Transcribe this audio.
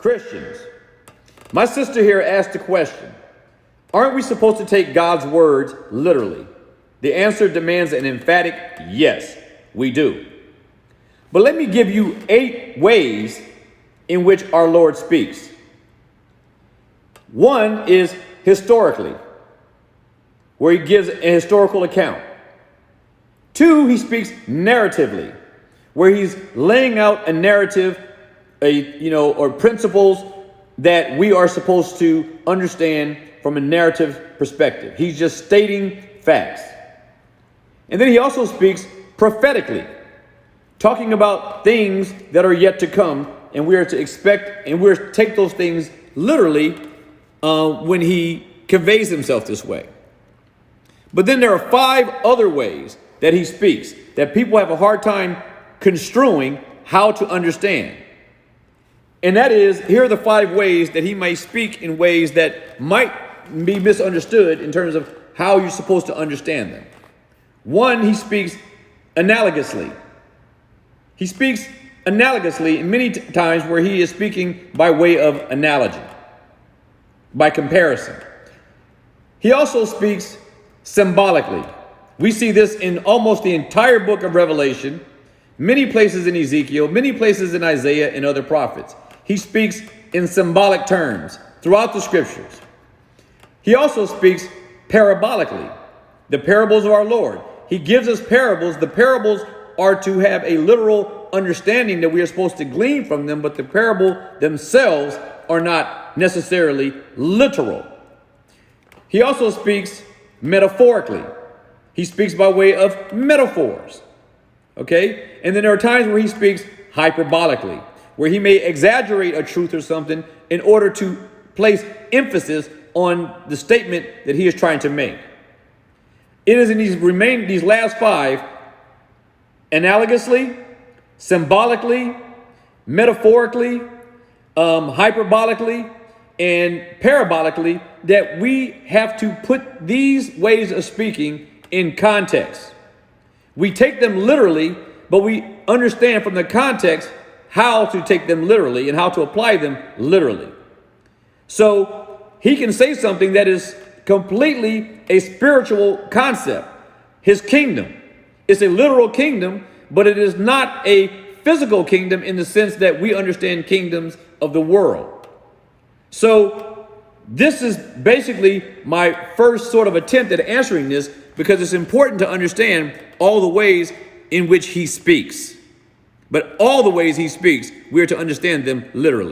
Christians, my sister here asked a question. Aren't we supposed to take God's words literally? The answer demands an emphatic yes, we do. But let me give you 8 ways in which our Lord speaks. One is historically, where he gives a historical account. 2, he speaks narratively, where he's laying out a narrative, or principles that we are supposed to understand from a narrative perspective. He's just stating facts. And then he also speaks prophetically, talking about things that are yet to come, and we are to expect and we're to take those things literally when he conveys himself this way. But then there are 5 other ways that he speaks that people have a hard time construing how to understand. And that is, here are the 5 ways that he may speak in ways that might be misunderstood in terms of how you're supposed to understand them. 1, he speaks analogously. He speaks analogously many times where he is speaking by way of analogy, by comparison. He also speaks symbolically. We see this in almost the entire book of Revelation, many places in Ezekiel, many places in Isaiah and other prophets. He speaks in symbolic terms throughout the scriptures. He also speaks parabolically, the parables of our Lord. He gives us parables. The parables are to have a literal understanding that we are supposed to glean from them, but the parable themselves are not necessarily literal. He also speaks metaphorically. He speaks by way of metaphors. Okay? And then there are times where he speaks hyperbolically, where he may exaggerate a truth or something in order to place emphasis on the statement that he is trying to make. It is in these last 5, analogously, symbolically, metaphorically, hyperbolically, and parabolically, that we have to put these ways of speaking in context. We take them literally, but we understand from the context how to take them literally and how to apply them literally. So he can say something that is completely a spiritual concept. His kingdom is a literal kingdom, but it is not a physical kingdom in the sense that we understand kingdoms of the world. So this is basically my first sort of attempt at answering this, because it's important to understand all the ways in which he speaks. But all the ways he speaks, we are to understand them literally.